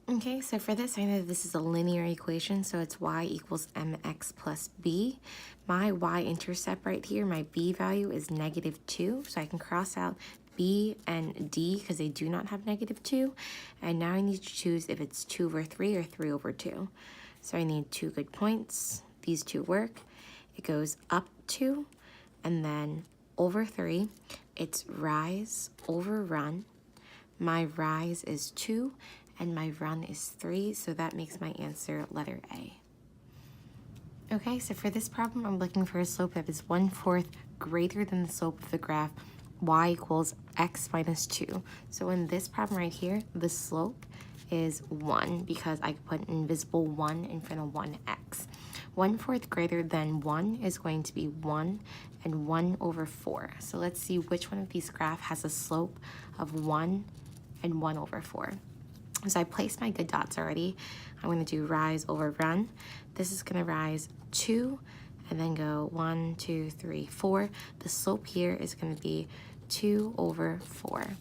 Okay, so for this, I know this is a linear equation, so it's y equals mx plus b. My y-intercept right here, my b value is -2, so I can cross out b and d because they do not have -2. And now I need to choose if it's 2 over 3 or 3 over 2. So I need 2 good points. These two work. It goes up 2, and then over 3. It's rise over run. My rise is 2, and my run is 3, so that makes my answer letter A. Okay, so for this problem, I'm looking for a slope that is 1/4 greater than the slope of the graph y equals x minus 2. So in this problem right here, the slope is 1 because I could put an invisible 1 in front of 1x. 1/4 greater than 1 is going to be 1 and 1 over 4. So let's see which one of these graphs has a slope of 1 and 1 over 4. So I placed my good dots already. I'm going to do rise over run. This is going to rise 2 and then go 1, 2, 3, 4. The slope here is going to be 2 over 4.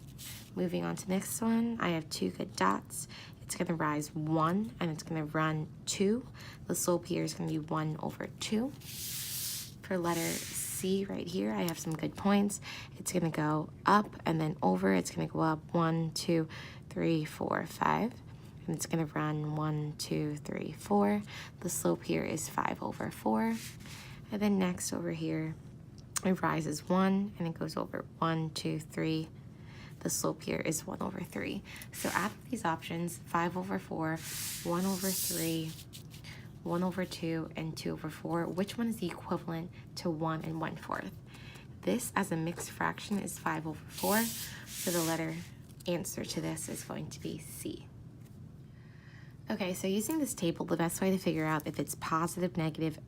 Moving on to the next one, I have 2 good dots. It's going to rise 1 and it's going to run 2. The slope here is going to be 1 over 2. For letter C right here, I have some good points. It's going to go up and then over. It's going to go up 1, 2, 3, 4, 5. And it's going to run 1, 2, 3, 4. The slope here is 5 over 4. And then next over here, it rises 1 and it goes over 1, 2, 3. The slope here is 1 over 3. So out of these options, 5 over 4, 1 over 3, 1 over 2, and 2 over 4, which one is the equivalent to 1 and 1/4? This as a mixed fraction is 5 over 4, so the letter answer to this is going to be C. Okay, so using this table, the best way to figure out if it's positive, negative,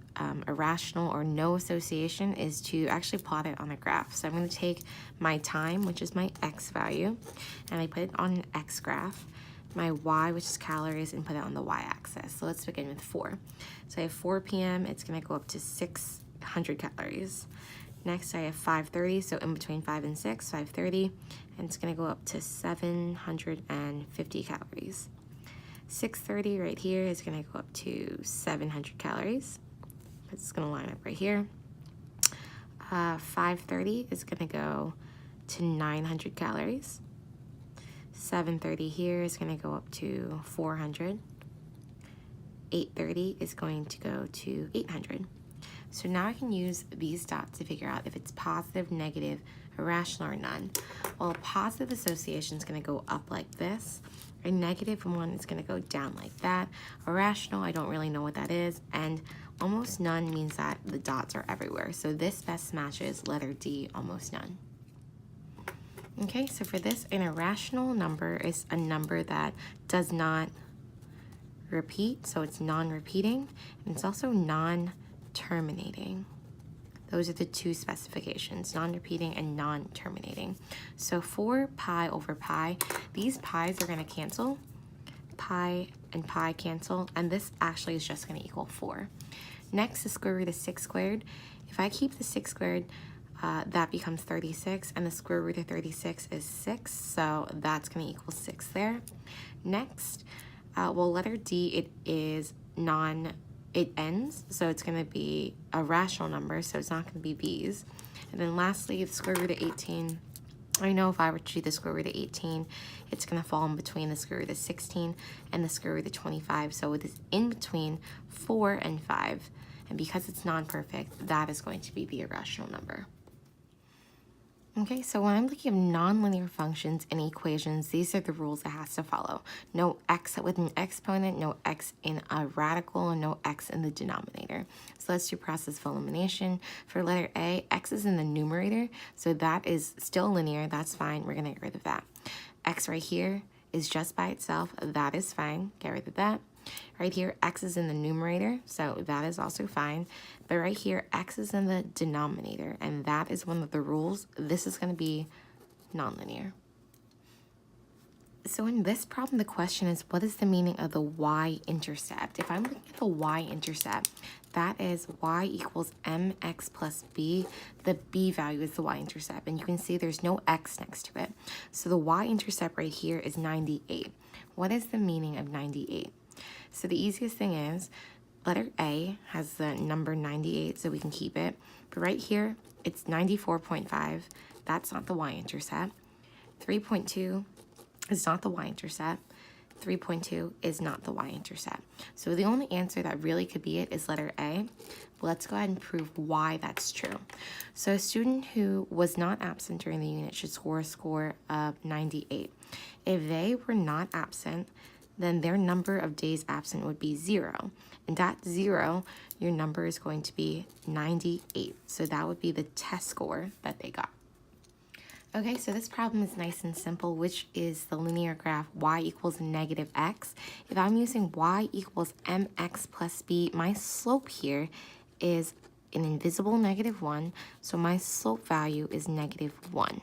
irrational, or no association is to actually plot it on a graph. So I'm going to take my time, which is my x value, and I put it on an x graph, my y, which is calories, and put it on the y-axis. So let's begin with 4. So I have 4 p.m., it's going to go up to 600 calories. Next, I have 5:30, so in between 5 and 6, 5:30, and it's going to go up to 750 calories. 6:30 right here is going to go up to 700 calories. It's going to line up right here. 5:30 is going to go to 900 calories. 7:30 here is going to go up to 400. 8:30 is going to go to 800. So now I can use these dots to figure out if it's positive, negative, irrational, or none. Well, a positive association is going to go up like this. A negative one is going to go down like that. Irrational, I don't really know what that is. And almost none means that the dots are everywhere. So this best matches letter D, almost none. Okay, so for this, an irrational number is a number that does not repeat, so it's non-repeating, and it's also non-terminating. Those are the two specifications, non-repeating and non-terminating. So 4 pi over pi, these pi's are going to cancel. Pi and pi cancel, and this actually is just going to equal 4. Next, the square root of 6 squared. If I keep the 6 squared, that becomes 36, and the square root of 36 is 6, so that's going to equal 6 there. Next, well, letter D, it is it ends, so it's going to be a rational number, so it's not going to be B's. And then lastly, the square root of 18. I know if I were to do the square root of 18, it's going to fall in between the square root of 16 and the square root of 25, so it is in between 4 and 5. And because it's non-perfect, that is going to be the irrational number. Okay, so when I'm looking at nonlinear functions and equations, these are the rules it has to follow. No x with an exponent, no x in a radical, and no x in the denominator. So let's do process of elimination. For letter A, x is in the numerator, so that is still linear, that's fine, we're gonna get rid of that. X right here is just by itself, that is fine, get rid of that. Right here, x is in the numerator, so that is also fine. But right here, x is in the denominator, and that is one of the rules. This is going to be nonlinear. So in this problem, the question is, what is the meaning of the y-intercept? If I'm looking at the y-intercept, that is y equals mx plus b. The b value is the y-intercept, and you can see there's no x next to it. So the y-intercept right here is 98. What is the meaning of 98? So the easiest thing is, letter A has the number 98, so we can keep it. But right here, it's 94.5. That's not the y-intercept. 3.2 is not the y-intercept. 3.2 is not the y-intercept. So the only answer that really could be it is letter A. Let's go ahead and prove why that's true. So a student who was not absent during the unit should score a score of 98. If they were not absent, then their number of days absent would be 0. And at 0, your number is going to be 98. So that would be the test score that they got. Okay, so this problem is nice and simple, which is the linear graph y equals negative x. If I'm using y equals mx plus b, my slope here is an invisible -1, so my slope value is -1.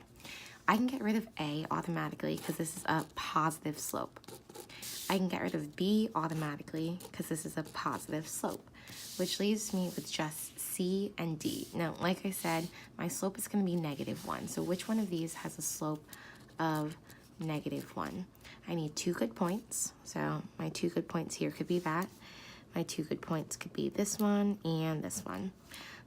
I can get rid of a automatically because this is a positive slope. I can get rid of b automatically because this is a positive slope, which leaves me with just C and D. Now, like I said, my slope is going to be -1. So which one of these has a slope of -1? I need 2 good points. So my 2 good points here could be that. My 2 good points could be this one and this one.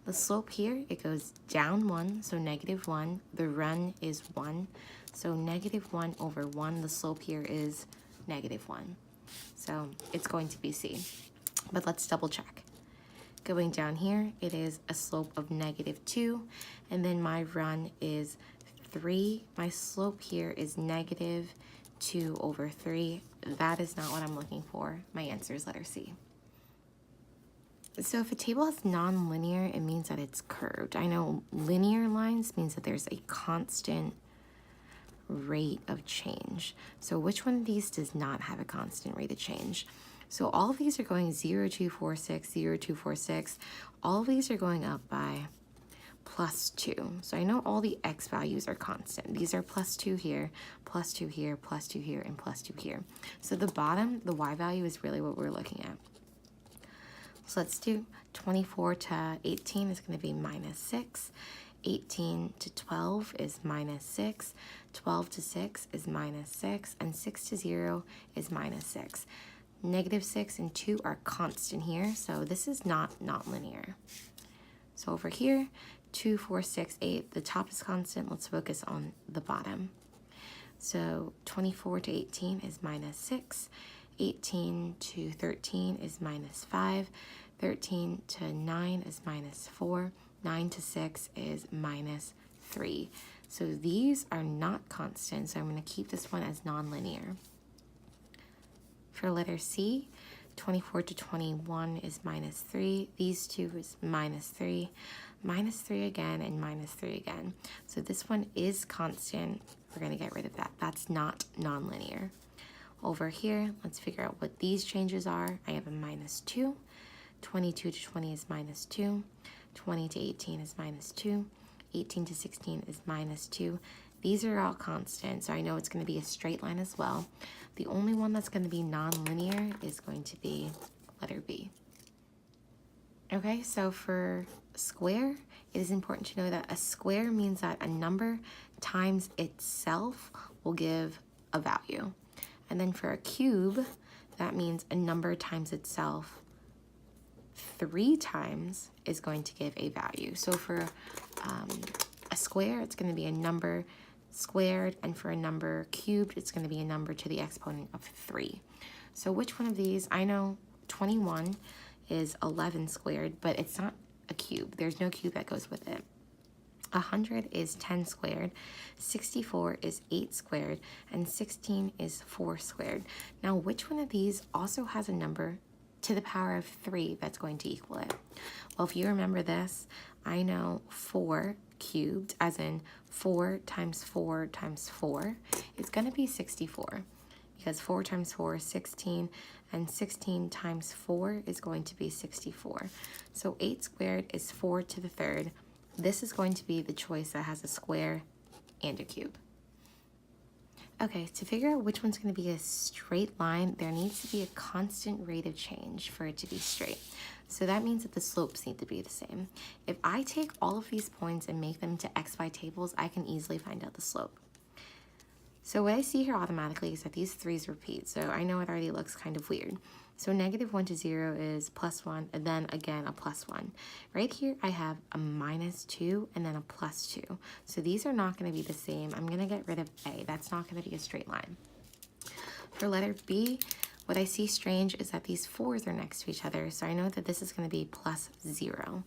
The slope here, it goes down 1, so -1. The run is 1. So -1 over 1, the slope here is -1. So it's going to be C. But let's double check. Going down here, it is a slope of -2, and then my run is 3. My slope here is -2 over 3. That is not what I'm looking for. My answer is letter C. So if a table is non-linear, it means that it's curved. I know linear lines means that there's a constant rate of change. So which one of these does not have a constant rate of change? So all of these are going 0, 2, 4, 6, 0, 2, 4, 6. All of these are going up by +2. So I know all the x values are constant. These are +2 here, +2 here, +2 here, and +2 here. So the bottom, the y value is really what we're looking at. So let's do 24 to 18 is going to be -6. 18 to 12 is -6. 12 to 6 is -6. And 6 to 0 is -6. -6 and 2 are constant here, so this is not linear. So over here, 2, 4, 6, 8, the top is constant. Let's focus on the bottom. So 24 to 18 is -6. 18 to 13 is -5. 13 to 9 is -4. 9 to 6 is -3. So these are not constant, so I'm going to keep this one as nonlinear. For letter C, 24 to 21 is -3. These two is -3, -3 again, and -3 again. So this one is constant. We're going to get rid of that. That's not nonlinear. Over here, let's figure out what these changes are. I have a -2. 22 to 20 is -2. 20 to 18 is -2. 18 to 16 is -2. These are all constant, so I know it's going to be a straight line as well. The only one that's going to be non-linear is going to be letter B. Okay, so for square, it is important to know that a square means that a number times itself will give a value. And then for a cube, that means a number times itself 3 times is going to give a value. So for a square, it's going to be a number squared, and for a number cubed, it's going to be a number to the exponent of 3. So which one of these? I know 21 is 11 squared, but it's not a cube. There's no cube that goes with it. 100 is 10 squared, 64 is 8 squared, and 16 is 4 squared. Now, which one of these also has a number to the power of 3 that's going to equal it? Well, if you remember this, I know 4 cubed, as in 4 times 4 times 4, is going to be 64, because 4 times 4 is 16, and 16 times 4 is going to be 64. So 8 squared is 4 to the third. This is going to be the choice that has a square and a cube. Okay, to figure out which one's going to be a straight line, there needs to be a constant rate of change for it to be straight. So that means that the slopes need to be the same. If I take all of these points and make them into xy tables, I can easily find out the slope. So what I see here automatically is that these 3's repeat, so I know it already looks kind of weird. So -1 to 0 is +1, and then again a +1. Right here I have a -2 and then a +2. So these are not going to be the same. I'm going to get rid of A. That's not going to be a straight line. For letter B, what I see strange is that these 4's are next to each other, so I know that this is going to be +0.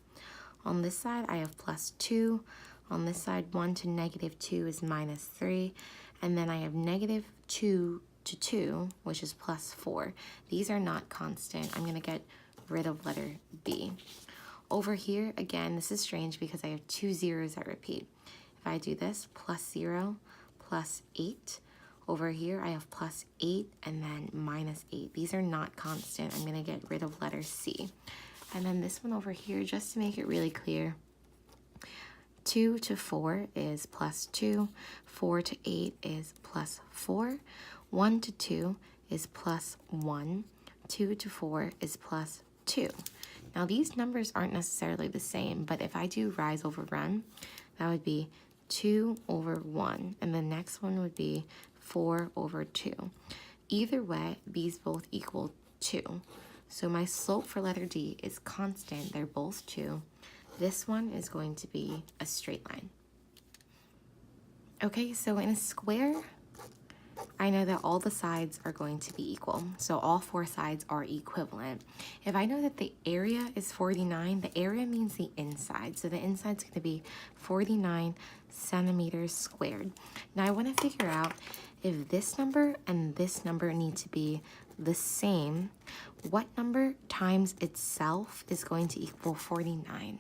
On this side I have +2. On this side, 1 to -2 is -3. And then I have -2 to 2, which is +4. These are not constant. I'm going to get rid of letter B. Over here, again, this is strange because I have 2 zeros that repeat. If I do this, +0, +8. Over here, I have +8 and then -8. These are not constant. I'm going to get rid of letter C. And then this one over here, just to make it really clear, 2 to 4 is +2, 4 to 8 is +4, 1 to 2 is +1, 2 to 4 is +2. Now these numbers aren't necessarily the same, but if I do rise over run, that would be 2 over 1, and the next one would be 4 over 2. Either way, these both equal 2. So my slope for letter D is constant, they're both 2. This one is going to be a straight line. Okay, so in a square, I know that all the sides are going to be equal. So all 4 sides are equivalent. If I know that the area is 49, the area means the inside. So the inside's going to be 49 centimeters squared. Now I want to figure out if this number and this number need to be the same, what number times itself is going to equal 49?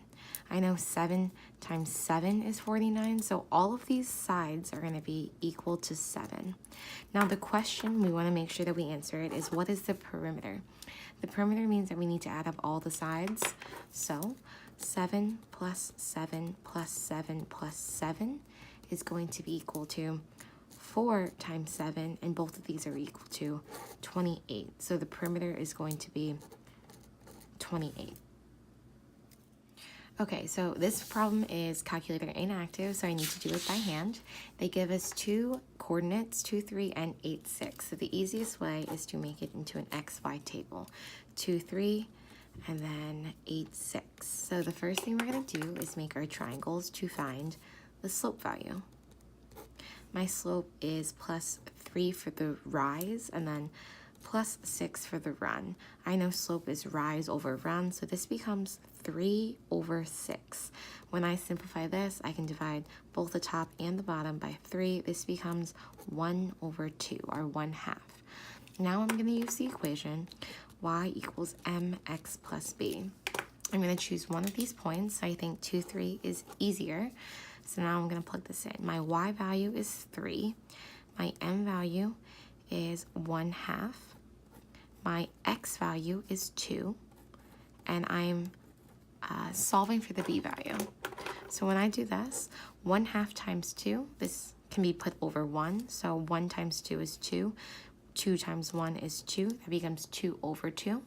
I know 7 times 7 is 49, so all of these sides are going to be equal to 7. Now the question, we want to make sure that we answer it, is what is the perimeter? The perimeter means that we need to add up all the sides. So 7 plus 7 plus 7 plus 7 is going to be equal to 4 times 7, and both of these are equal to 28. So the perimeter is going to be 28. Okay, so this problem is calculator inactive, so I need to do it by hand. They give us 2 coordinates, 2, 3, and 8, 6. So the easiest way is to make it into an XY table. 2, 3, and then 8, 6. So the first thing we're going to do is make our triangles to find the slope value. My slope is +3 for the rise, and then +6 for the run. I know slope is rise over run, so this becomes 3 over 6. When I simplify this, I can divide both the top and the bottom by 3. This becomes 1 over 2, or 1/2. Now I'm going to use the equation y equals mx plus b. I'm going to choose one of these points. I think 2, 3 is easier. So now I'm going to plug this in. My y value is 3. My m value is 1/2. My x value is 2. And I'm solving for the b value. So when I do this, 1/2 times 2, this can be put over 1. So 1 times 2 is 2. 2 times 1 is 2. That becomes 2 over 2.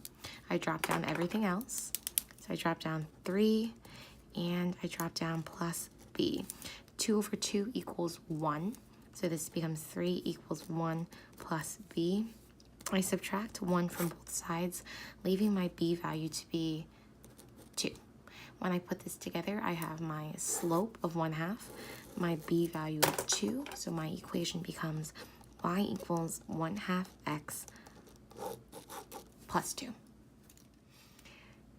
I drop down everything else. So I drop down 3, and I drop down plus b. 2 over 2 equals 1. So this becomes 3 equals 1 plus b. I subtract 1 from both sides, leaving my b value to be 2. When I put this together, I have my slope of 1/2, my b value of 2. So my equation becomes y equals 1/2 x plus 2.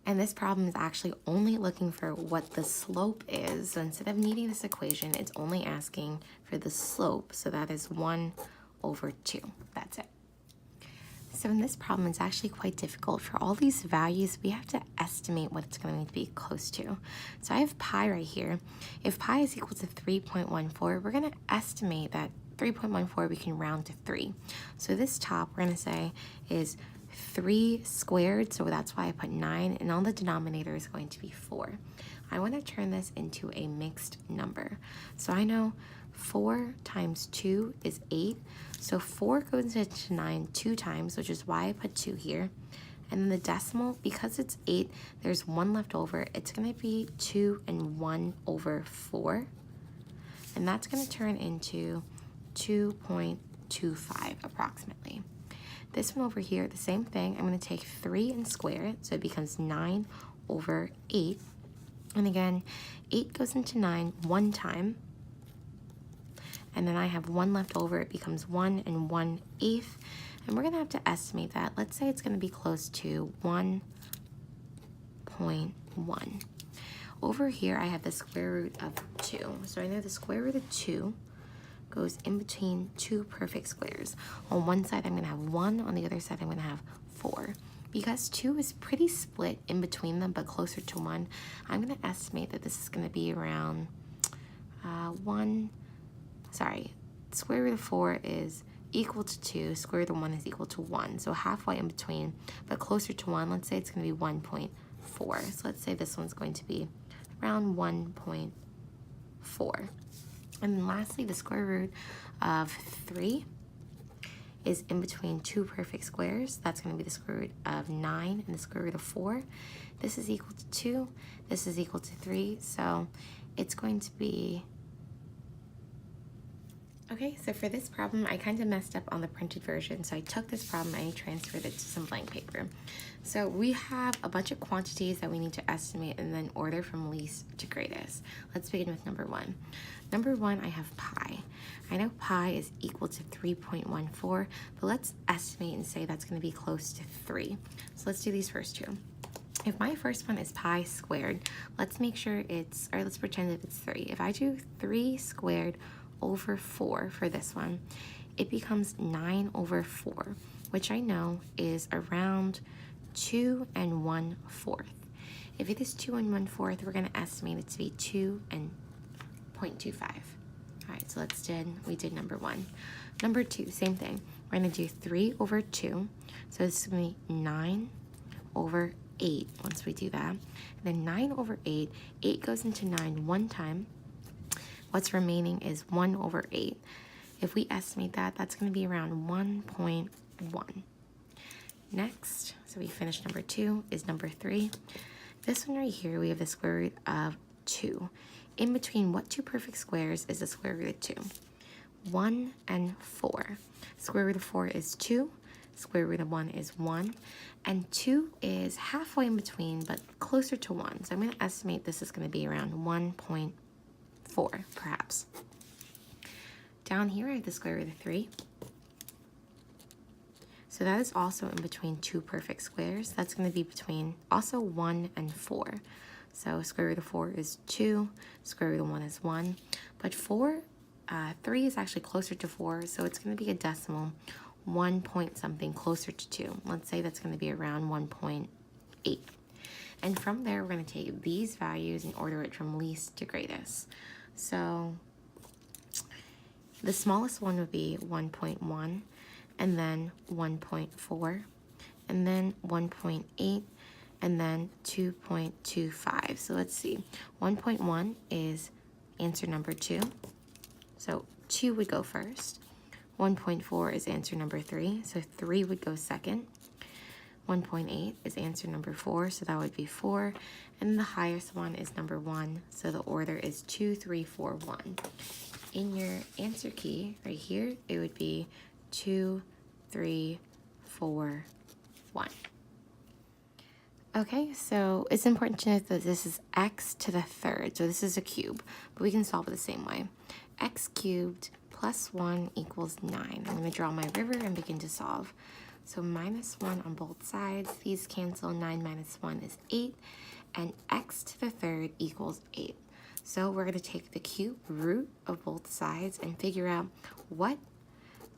And this problem is actually only looking for what the slope is. So instead of needing this equation, it's only asking for the slope. So that is 1 over 2. That's it. So in this problem, it's actually quite difficult. For all these values, we have to estimate what it's going to be close to. So I have pi right here. If pi is equal to 3.14, we're going to estimate that 3.14 we can round to 3. So this top, we're going to say, is 3 squared, so that's why I put 9, and all the denominator is going to be 4. I want to turn this into a mixed number. So I know 4 times 2 is 8. So 4 goes into 9 2 times, which is why I put 2 here. And then the decimal, because it's 8, there's 1 left over. It's going to be 2 and 1 over 4. And that's going to turn into 2.25 approximately. This one over here, the same thing. I'm going to take 3 and square it, so it becomes 9 over 8. And again, 8 goes into 9 1 time. And then I have 1 left over. It becomes 1 and 1/8. And we're going to have to estimate that. Let's say it's going to be close to 1.1. Over here, I have the square root of 2. So I know the square root of 2 goes in between 2 perfect squares. On one side, I'm going to have 1. On the other side, I'm going to have 4. Because 2 is pretty split in between them, but closer to 1, I'm going to estimate that this is going to be around square root of 4 is equal to 2, square root of 1 is equal to 1. So halfway in between, but closer to 1, let's say it's going to be 1.4. So let's say this one's going to be around 1.4. And then lastly, the square root of 3 is in between 2 perfect squares. That's going to be the square root of 9 and the square root of 4. This is equal to 2. This is equal to 3. So it's going to be... Okay, so for this problem, I kind of messed up on the printed version. So I took this problem and I transferred it to some blank paper. So we have a bunch of quantities that we need to estimate and then order from least to greatest. Let's begin with number 1. Number 1, I have pi. I know pi is equal to 3.14, but let's estimate and say that's going to be close to 3. So let's do these first two. If my first one is pi squared, let's make sure let's pretend that it's 3. If I do 3 squared over 4 for this one, it becomes 9 over 4, which I know is around 2 and 1/4. If it is 2 and 1/4, we're going to estimate it to be 2 and 0.25. All right, so we did number 1. Number 2, same thing. We're going to do 3 over 2. So this is going to be 9 over 8 once we do that. And then 9 over 8, 8 goes into 9 1 time. What's remaining is 1 over 8. If we estimate that, that's going to be around 1.1. Next, so we finished number 2, is number 3. This one right here, we have the square root of 2. In between what 2 perfect squares is the square root of 2? 1 and 4. Square root of 4 is 2. Square root of 1 is 1. And 2 is halfway in between, but closer to 1. So I'm going to estimate this is going to be around 1.4, perhaps. Down here, I have the square root of 3. So that is also in between 2 perfect squares. That's going to be between also 1 and 4. So square root of 4 is 2. Square root of 1 is 1. But 3 is actually closer to 4, so it's going to be a decimal 1 point something closer to 2. Let's say that's going to be around 1.8. And from there, we're going to take these values and order it from least to greatest. So the smallest one would be 1.1, and then 1.4, and then 1.8, and then 2.25. So let's see. 1.1 is answer number 2. So 2 would go first. 1.4 is answer number 3, so 3 would go second. 1.8 is answer number 4, so that would be 4. And the highest one is number 1, so the order is 2, 3, 4, 1. In your answer key right here, it would be 2, 3, 4, 1. Okay, so it's important to note that this is x to the third, so this is a cube, but we can solve it the same way. X cubed plus 1 equals 9. I'm going to draw my river and begin to solve. So minus 1 on both sides. These cancel. 9 minus 1 is 8. And x to the third equals 8. So we're going to take the cube root of both sides and figure out what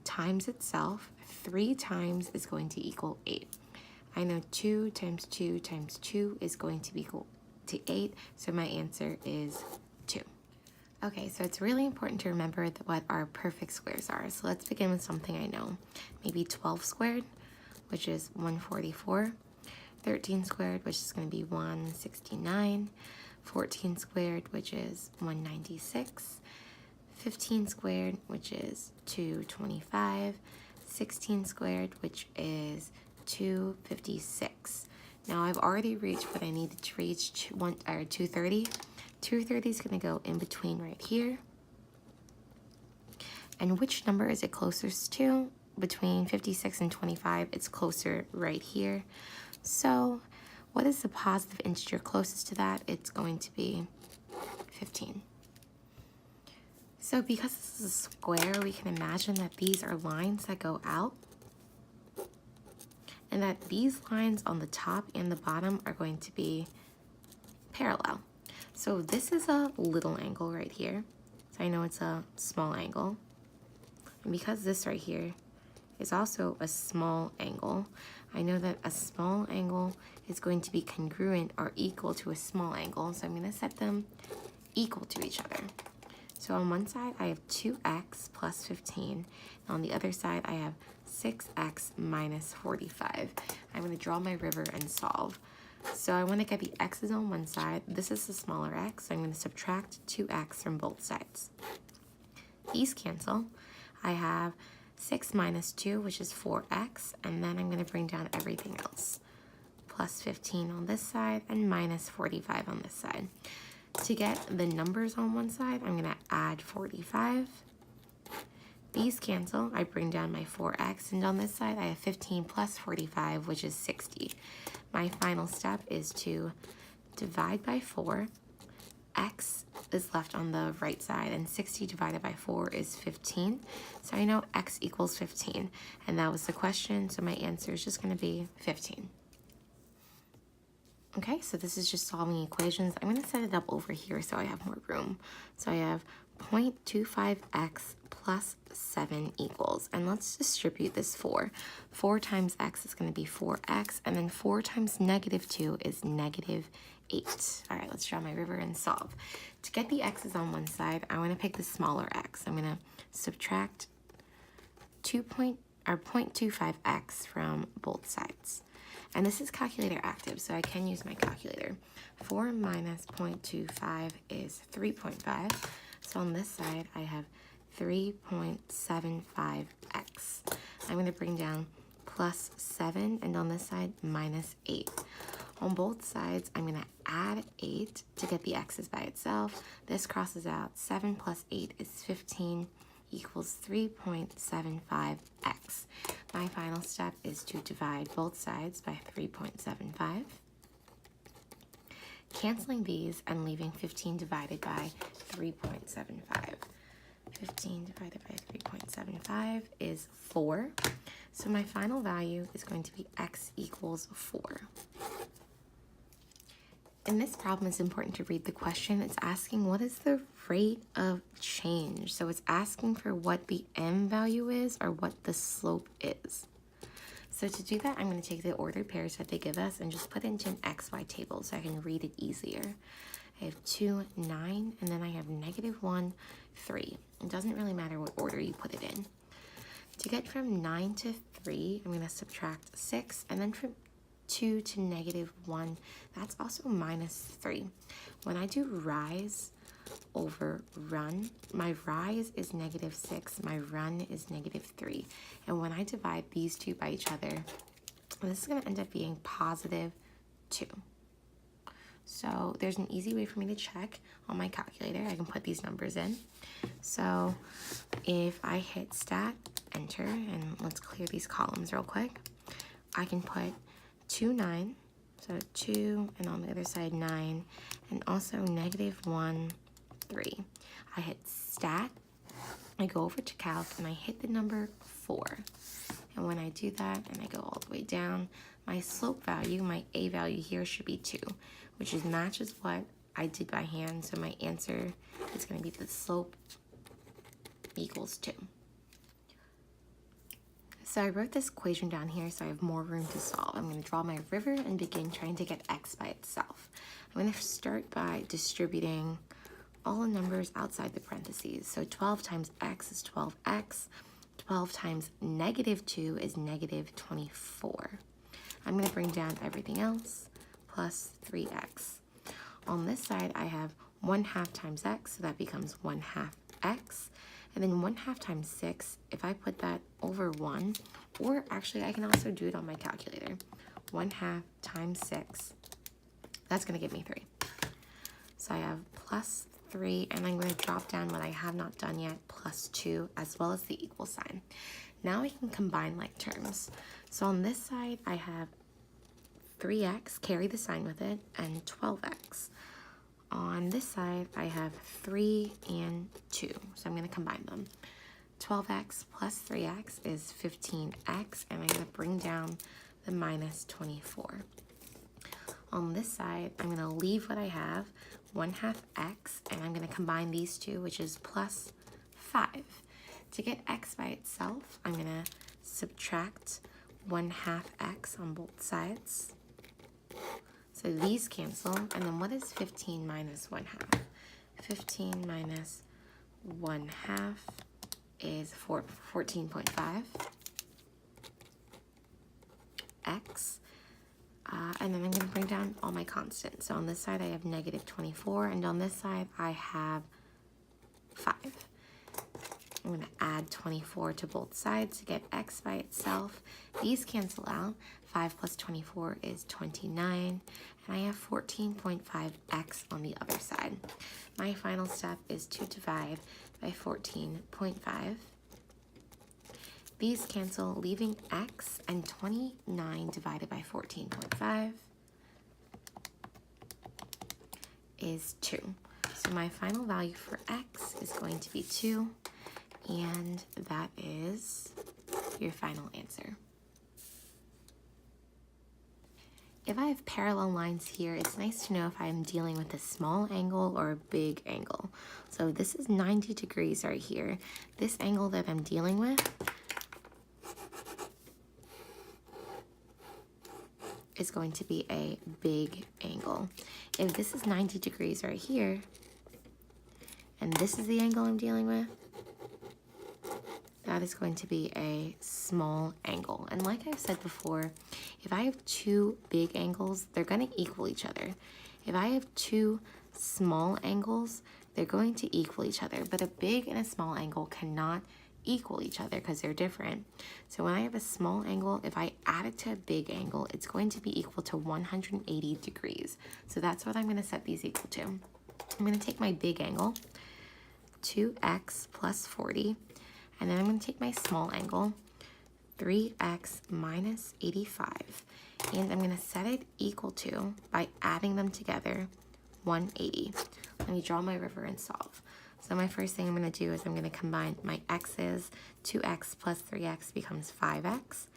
times itself 3 times is going to equal 8. I know 2 times 2 times 2 is going to be equal to 8. So my answer is 2. Okay, so it's really important to remember what our perfect squares are. So let's begin with something I know. Maybe 12 squared, which is 144. 13 squared, which is going to be 169. 14 squared, which is 196. 15 squared, which is 225, 16 squared, which is 256. Now I've already reached what I needed to reach, 230. 230 is going to go in between right here. And which number is it closest to? Between 56 and 25, it's closer right here. So what is the positive integer closest to that? It's going to be 15. So because this is a square, we can imagine that these are lines that go out, and that these lines on the top and the bottom are going to be parallel. So this is a little angle right here. So I know it's a small angle. And because this right here is also a small angle, I know that a small angle is going to be congruent or equal to a small angle. So I'm going to set them equal to each other. So on one side, I have 2x plus 15. And on the other side, I have 6x minus 45. I'm going to draw my river and solve. So I want to get the x's on one side. This is the smaller x, so I'm going to subtract 2x from both sides. These cancel. I have 6 minus 2, which is 4x, and then I'm going to bring down everything else. Plus 15 on this side and minus 45 on this side. To get the numbers on one side, I'm going to add 45. These cancel. I bring down my 4x, and on this side, I have 15 plus 45, which is 60. My final step is to divide by 4. X is left on the right side, and 60 divided by 4 is 15. So I know x equals 15, and that was the question, so my answer is just going to be 15. Okay, so this is just solving equations. I'm going to set it up over here so I have more room. So I have 0.25x plus 7 equals, and let's distribute this 4. 4 times x is going to be 4x, and then 4 times negative 2 is negative 8. All right, let's draw my river and solve. To get the x's on one side, I want to pick the smaller x. I'm going to subtract 0.25x from both sides. And this is calculator active, so I can use my calculator. 4 minus 0.25 is 3.5. So on this side, I have 3.75x. I'm going to bring down plus 7, and on this side, minus 8. On both sides, I'm going to add 8 to get the x's by itself. This crosses out. 7 plus 8 is 15 equals 3.75x. My final step is to divide both sides by 3.75. Canceling these and leaving 15 divided by 3.75. 15 divided by 3.75 is 4. So my final value is going to be x equals 4. In this problem, it's important to read the question. It's asking what is the rate of change. So it's asking for what the m value is or what the slope is. So to do that, I'm going to take the ordered pairs that they give us and just put it into an xy table so I can read it easier. I have 2, 9, and then I have negative 1, 3. It doesn't really matter what order you put it in. To get from 9 to 3, I'm going to subtract 6, and then from 2 to negative 1, that's also minus 3. When I do rise over run, my rise is negative 6, my run is negative 3. And when I divide these two by each other, this is going to end up being positive 2. So there's an easy way for me to check on my calculator. I can put these numbers in. So if I hit stat, enter, and let's clear these columns real quick, I can put 2, 9, so 2, and on the other side 9, and also negative 1, 3. I hit stat, I go over to calc, and I hit the number 4. And when I do that, and I go all the way down, my slope value, my a value here should be 2, which matches what I did by hand, so my answer is going to be the slope equals 2. So I wrote this equation down here so I have more room to solve. I'm going to draw my river and begin trying to get x by itself. I'm going to start by distributing all the numbers outside the parentheses. So 12 times x is 12x. 12 times negative 2 is negative 24. I'm going to bring down everything else, plus 3x. On this side, I have 1/2 times x, so that becomes 1/2 x, and then 1/2 times 6, if I put that over 1, or actually I can also do it on my calculator. 1/2 times 6, that's going to give me 3. So I have plus 3, and I'm going to drop down what I have not done yet, plus 2, as well as the equal sign. Now I can combine like terms. So on this side, I have 3x, carry the sign with it, and 12x. On this side, I have 3 and 2, so I'm going to combine them. 12x plus 3x is 15x, and I'm going to bring down the minus 24. On this side, I'm going to leave what I have, 1/2 x, and I'm going to combine these two, which is plus 5. To get x by itself, I'm going to subtract 1/2 x on both sides. So these cancel, and then what is 15 minus 1/2? 15 minus 1/2 is 14.5 x. And then I'm going to bring down all my constants. So on this side, I have negative 24, and on this side, I have 5. I'm going to add 24 to both sides to get x by itself. These cancel out. 5 plus 24 is 29, and I have 14.5x on the other side. My final step is to divide by 14.5. These cancel, leaving x, and 29 divided by 14.5 is 2. So my final value for x is going to be 2, and that is your final answer. If I have parallel lines here, it's nice to know if I'm dealing with a small angle or a big angle. So this is 90 degrees right here. This angle that I'm dealing with is going to be a big angle. If this is 90 degrees right here, and this is the angle I'm dealing with, that is going to be a small angle. And like I've said before, if I have two big angles, they're going to equal each other. If I have two small angles, they're going to equal each other. But a big and a small angle cannot equal each other because they're different. So when I have a small angle, if I add it to a big angle, it's going to be equal to 180 degrees. So that's what I'm going to set these equal to. I'm going to take my big angle, 2x plus 40, and then I'm going to take my small angle, 3x minus 85, and I'm going to set it equal to, by adding them together, 180. Let me draw my river and solve. So my first thing I'm going to do is I'm going to combine my x's. 2x plus 3x becomes 5x.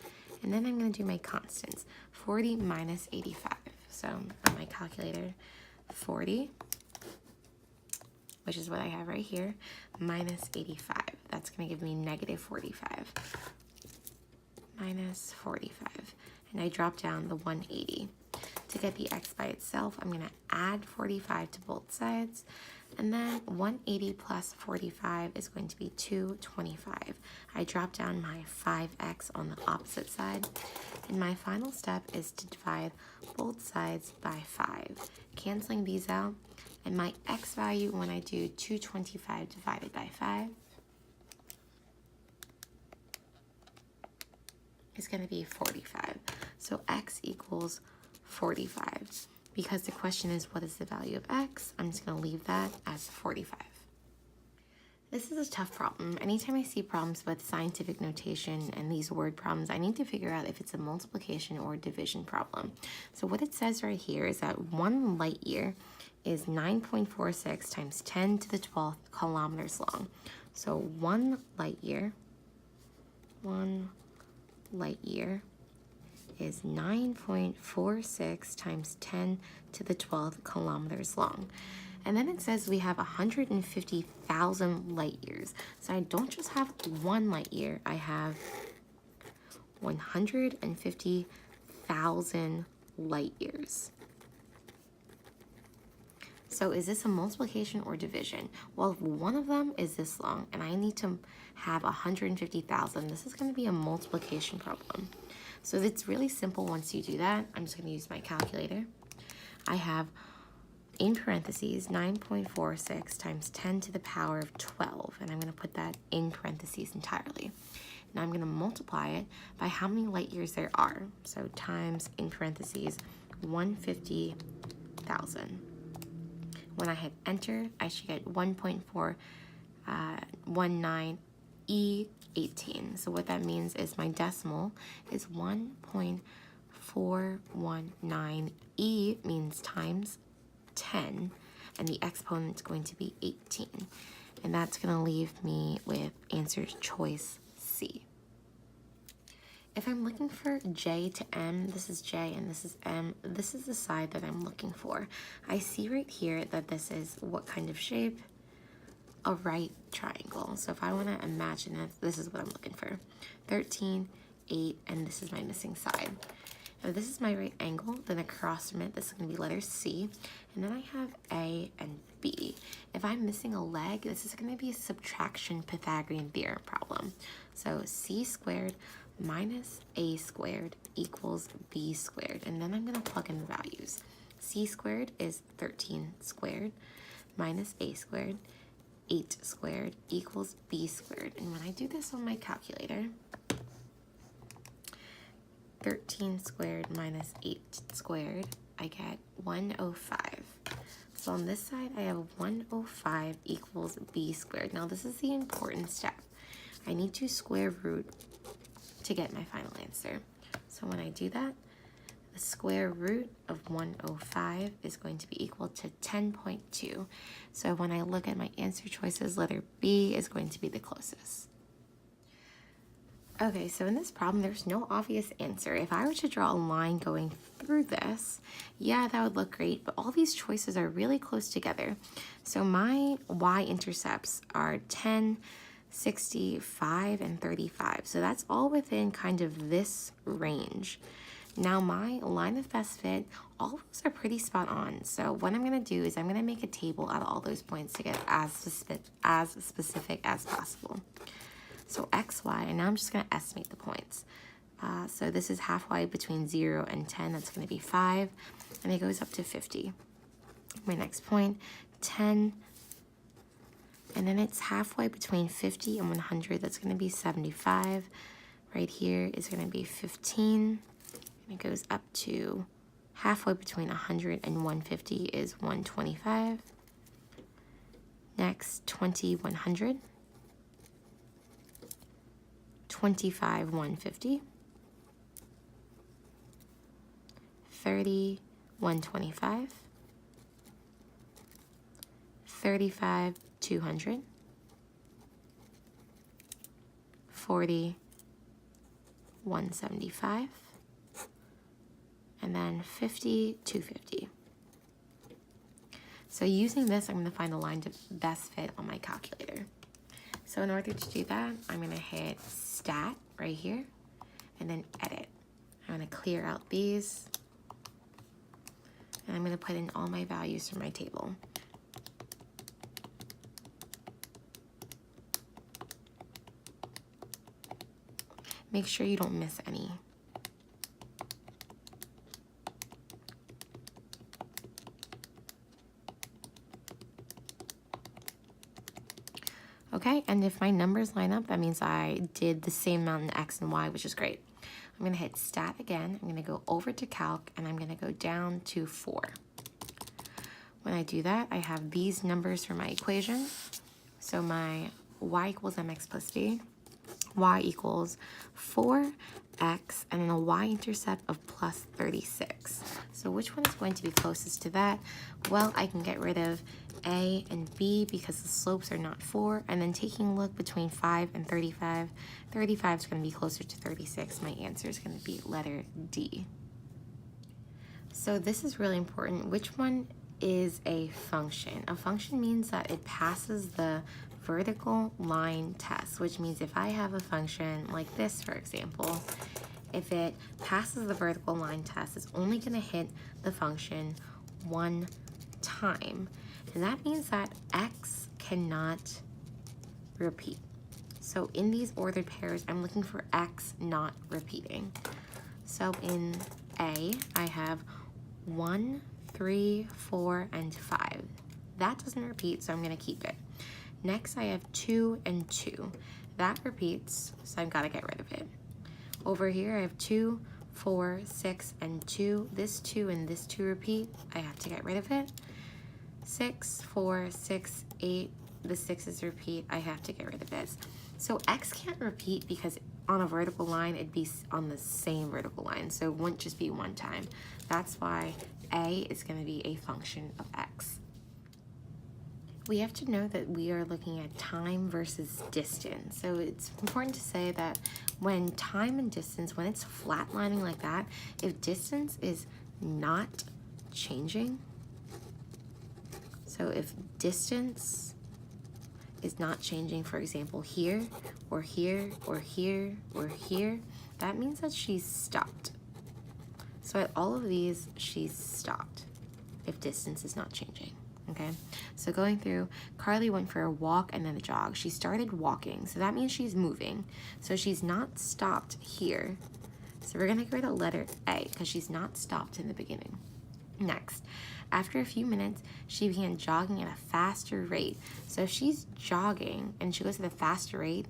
And then I'm going to do my constants. 40 minus 85. So on my calculator, 40, which is what I have right here, minus 85. That's going to give me negative 45. Minus 45. And I drop down the 180. To get the x by itself, I'm going to add 45 to both sides. And then 180 plus 45 is going to be 225. I drop down my 5x on the opposite side. And my final step is to divide both sides by 5. Canceling these out. And my x value when I do 225 divided by 5 is going to be 45. So x equals 45. Because the question is, what is the value of x? I'm just going to leave that as 45. This is a tough problem. Anytime I see problems with scientific notation and these word problems, I need to figure out if it's a multiplication or division problem. So what it says right here is that 1 light year is 9.46 times 10 to the 12th kilometers long. So 1 light year is 9.46 times 10 to the 12th kilometers long. And then it says we have 150,000 light years. So I don't just have 1 light year, I have 150,000 light years. So is this a multiplication or division? Well, if one of them is this long and I need to have 150,000, this is going to be a multiplication problem. So it's really simple once you do that. I'm just going to use my calculator. I have in parentheses, 9.46 times 10 to the power of 12. And I'm going to put that in parentheses entirely. Now I'm going to multiply it by how many light years there are. So times, in parentheses, 150,000. When I hit enter, I should get 1.419 E18. So what that means is my decimal is 1.419. E means times 10, and the exponent is going to be 18. And that's going to leave me with answer choice C. If I'm looking for J to M, this is J and this is M, this is the side that I'm looking for. I see right here that this is what kind of shape? A right triangle. So if I want to imagine it, this is what I'm looking for. 13, 8, and this is my missing side. Now this is my right angle, then across from it, this is going to be letter C, and then I have A and B. If I'm missing a leg, this is going to be a subtraction Pythagorean theorem problem. So C squared minus A squared equals B squared, and then I'm going to plug in the values. C squared is 13 squared minus A squared, 8 squared equals B squared. And when I do this on my calculator, 13 squared minus 8 squared, I get 105. So on this side, I have 105 equals B squared. Now this is the important step. I need to square root to get my final answer. So when I do that, the square root of 105 is going to be equal to 10.2. So when I look at my answer choices, letter B is going to be the closest. Okay, so in this problem, there's no obvious answer. If I were to draw a line going through this, yeah, that would look great, but all these choices are really close together. So my y-intercepts are 10, 65, and 35. So that's all within kind of this range. Now my line of best fit, all of those are pretty spot on. So what I'm gonna do is I'm gonna make a table out of all those points to get as specific as possible. So x, y, and now I'm just gonna estimate the points. So this is halfway between 0 and 10, that's gonna be 5, and it goes up to 50. My next point, 10, and then it's halfway between 50 and 100, that's gonna be 75. Right here is gonna be 15, and it goes up to halfway between 100 and 150 is 125. Next, 20, 100. 25, 150. 30, 125. 35, 200. 40, 175. And then 50, 250. So using this, I'm going to find the line to best fit on my calculator. So in order to do that, I'm going to hit Stat right here, and then Edit. I'm going to clear out these, and I'm going to put in all my values from my table. Make sure you don't miss any. Okay, and if my numbers line up, that means I did the same amount in X and Y, which is great. I'm gonna hit Stat again, I'm gonna go over to Calc, and I'm gonna go down to 4. When I do that, I have these numbers for my equation. So my y equals mx plus b, y equals 4x, and then a y-intercept of plus 36. So which one is going to be closest to that? Well, I can get rid of A and B because the slopes are not 4, and then taking a look between 5 and 35, 35 is going to be closer to 36. My answer is going to be letter D. So this is really important. Which one is a function? A function means that it passes the vertical line test, which means if I have a function like this, for example, if it passes the vertical line test, it's only going to hit the function one time. And that means that x cannot repeat. So in these ordered pairs, I'm looking for x not repeating. So in A, I have 1 3, 4, and 5. That doesn't repeat, so I'm going to keep it. Next, I have 2 and 2. That repeats, so I've got to get rid of it. Over here, I have 2, 4, 6, and 2. This 2 and this 2 repeat. I have to get rid of it. 6, 4, 6, 8. The 6's repeat. I have to get rid of this. So x can't repeat because on a vertical line, it'd be on the same vertical line. So it wouldn't just be one time. That's why a is going to be a function of x. We have to know that we are looking at time versus distance. So it's important to say that when time and distance, when it's flatlining like that, if distance is not changing, so if distance is not changing, for example, here, or here, or here, or here, that means that she's stopped. So at all of these, she's stopped if distance is not changing. Okay, so going through, Carly went for a walk and then a jog. She started walking, so that means she's moving. So she's not stopped here. So we're gonna get rid of letter A because she's not stopped in the beginning. Next, after a few minutes, she began jogging at a faster rate. So if she's jogging and she goes at a faster rate,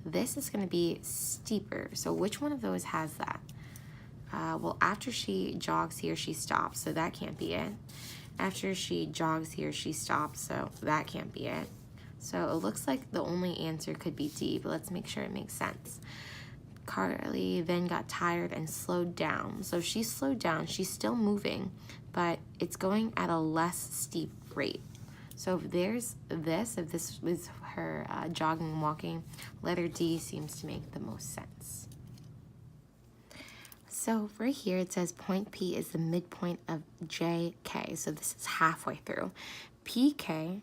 this is gonna be steeper. So which one of those has that? Well, after she jogs here, she stops, so that can't be it. After she jogs here, she stops, so that can't be it. So it looks like the only answer could be D, but let's make sure it makes sense. Carly then got tired and slowed down. So she slowed down, she's still moving, but it's going at a less steep rate. So if there's this, if this is her jogging and walking, letter D seems to make the most sense. So right here it says point P is the midpoint of JK. So this is halfway through. PK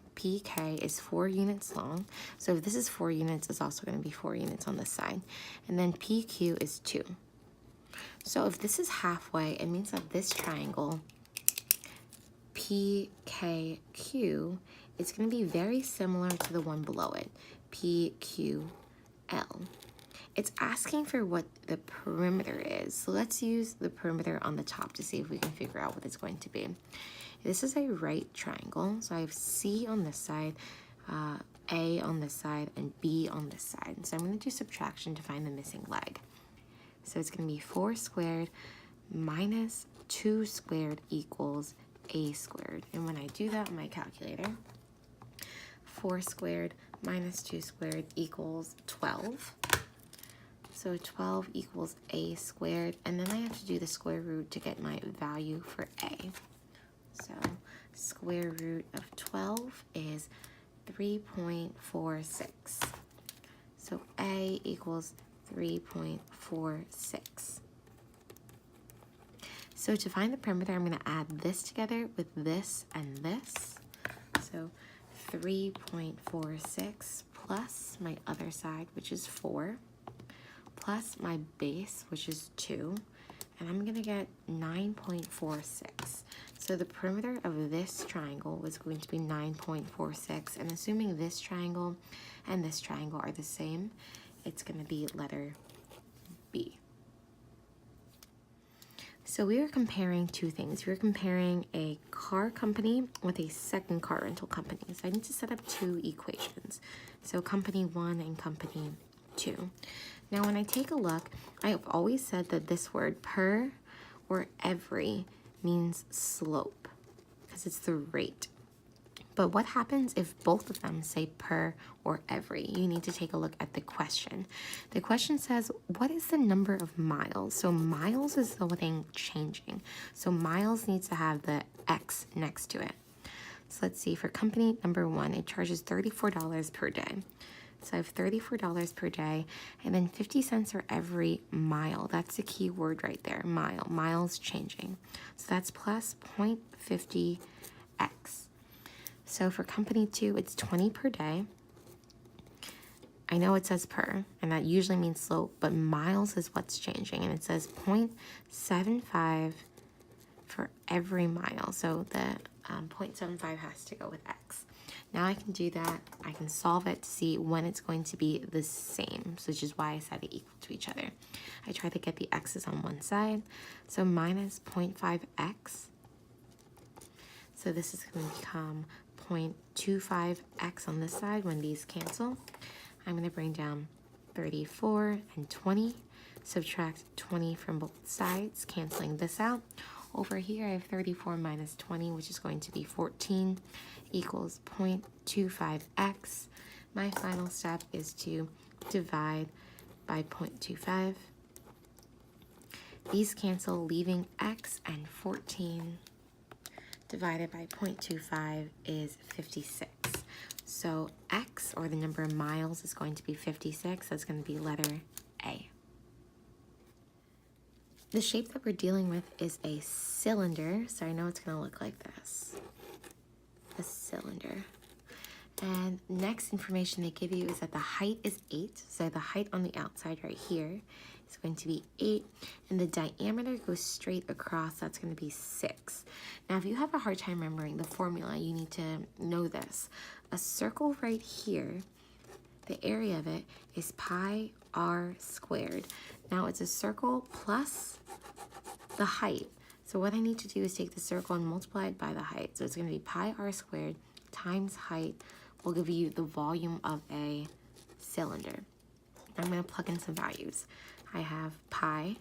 is 4 units long. So if this is 4 units, it's also going to be 4 units on this side. And then PQ is 2. So if this is halfway, it means that this triangle, PKQ, is going to be very similar to the one below it, PQL. It's asking for what the perimeter is. So let's use the perimeter on the top to see if we can figure out what it's going to be. This is a right triangle. So I have C on this side, A on this side, and B on this side. So I'm going to do subtraction to find the missing leg. So it's going to be 4 squared minus 2 squared equals A squared. And when I do that on my calculator, 4 squared minus 2 squared equals 12. So 12 equals A squared, and then I have to do the square root to get my value for A. So square root of 12 is 3.46. So A equals 3.46. So to find the perimeter, I'm going to add this together with this and this. So 3.46 plus my other side, which is 4. Plus my base, which is 2, and I'm going to get 9.46. So the perimeter of this triangle was going to be 9.46, and assuming this triangle and this triangle are the same, it's going to be letter B. So we are comparing two things. We're comparing a car company with a second car rental company. So I need to set up 2 equations. So company 1 and company 2. Now, when I take a look, I have always said that this word per or every means slope because it's the rate. But what happens if both of them say per or every? You need to take a look at the question. The question says, what is the number of miles? So miles is the thing changing. So miles needs to have the X next to it. So let's see, for company number 1, it charges $34 per day. So I have $34 per day, and then 50 cents for every mile. That's the key word right there, mile. Miles changing. So that's plus 0.50x. So for company 2, it's 20 per day. I know it says per, and that usually means slope, but miles is what's changing, and it says 0.75 for every mile. So the 0.75 has to go with x. Now I can do that. I can solve it to see when it's going to be the same, so which is why I set it equal to each other. I try to get the x's on one side, so minus 0.5x So this is going to become 0.25x on this side when these cancel. I'm going to bring down 34 and 20. Subtract 20 from both sides, canceling this out. Over here, I have 34 minus 20, which is going to be 14, equals 0.25x. My final step is to divide by 0.25. These cancel, leaving x, and 14 divided by 0.25 is 56. So x, or the number of miles, is going to be 56. That's going to be letter A. The shape that we're dealing with is a cylinder, so I know it's going to look like this. A cylinder. And next information they give you is that the height is 8. So the height on the outside right here is going to be 8. And the diameter goes straight across. That's going to be 6. Now, if you have a hard time remembering the formula, you need to know this. A circle right here, the area of it is pi r squared. Now, it's a circle plus the height. So what I need to do is take the circle and multiply it by the height. So it's going to be pi r squared times height will give you the volume of a cylinder. I'm going to plug in some values. I have pi,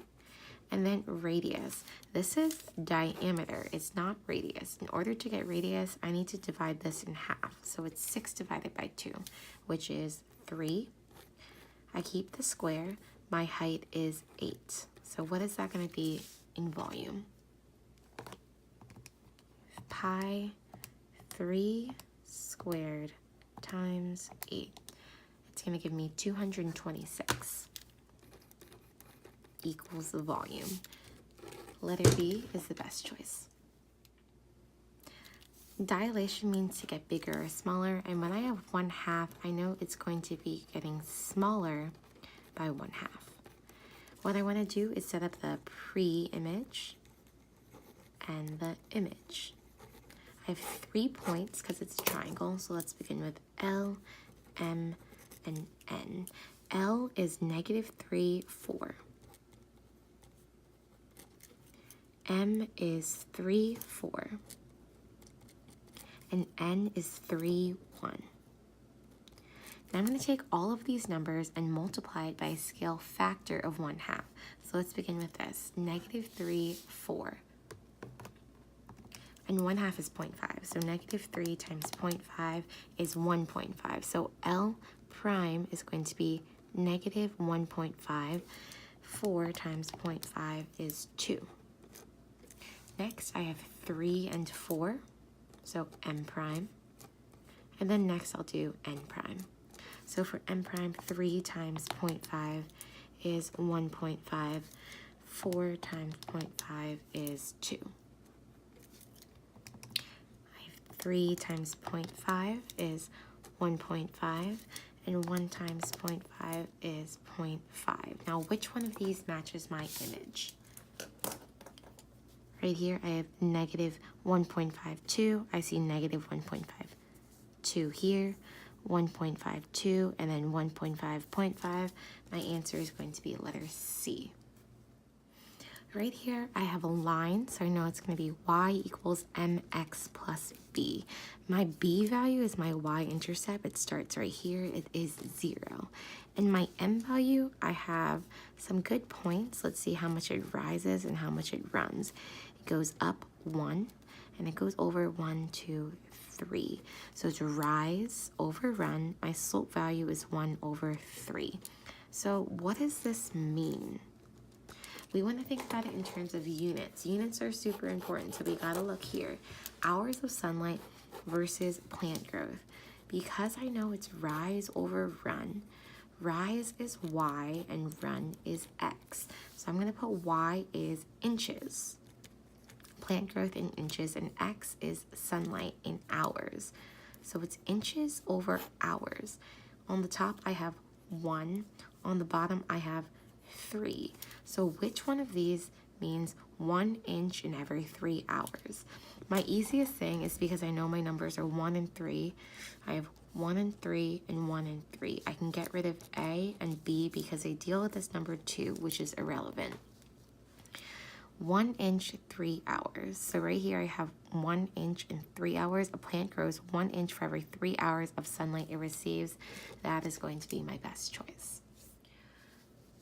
and then radius. This is diameter, it's not radius. In order to get radius, I need to divide this in half. So it's 6 divided by 2, which is 3. I keep the square. My height is 8. So what is that going to be in volume? Pi 3 squared times 8. It's going to give me 226 equals the volume. Letter B is the best choice. Dilation means to get bigger or smaller, and when I have 1/2, I know it's going to be getting smaller by 1/2. What I want to do is set up the pre-image and the image. I have 3 points because it's a triangle, so let's begin with L, M, and N. L is -3, 4. M is 3, 4. And N is 3, 1. Now I'm going to take all of these numbers and multiply it by a scale factor of 1/2. So let's begin with this. -3, 4. And 1/2 is 0.5. So -3 times 0.5 is 1.5. So L prime is going to be -1.5. 4 times 0.5 is 2. Next, I have 3 and 4. So M prime. And then next I'll do N prime. So for M prime, 3 times 0.5 is 1.5. 4 times 0.5 is 2. 3 times 0.5 is 1.5, and 1 times 0.5 is 0.5. Now, which one of these matches my image? Right here, I have -1.52. I see -1.52 here, 1.52, and then 1.5.5. My answer is going to be letter C. Right here, I have a line, so I know it's going to be y equals mx plus b. My b value is my y-intercept. It starts right here. It is 0. And my m value, I have some good points. Let's see how much it rises and how much it runs. It goes up 1, and it goes over 1, 2, 3. So it's rise over run. My slope value is 1/3. So what does this mean? We want to think about it in terms of units. Units are super important, so we gotta look here. Hours of sunlight versus plant growth. Because I know it's rise over run, rise is y and run is x. So I'm gonna put y is inches, plant growth in inches, and x is sunlight in hours. So it's inches over hours. On the top, I have 1. On the bottom, I have 3. So which one of these means 1 inch in every 3 hours? My easiest thing is, because I know my numbers are 1 and 3, I have 1 and 3 and 1 and 3. I can get rid of A and B because they deal with this number 2, which is irrelevant. 1 inch, 3 hours. So right here I have 1 inch in 3 hours. A plant grows 1 inch for every 3 hours of sunlight it receives. That is going to be my best choice.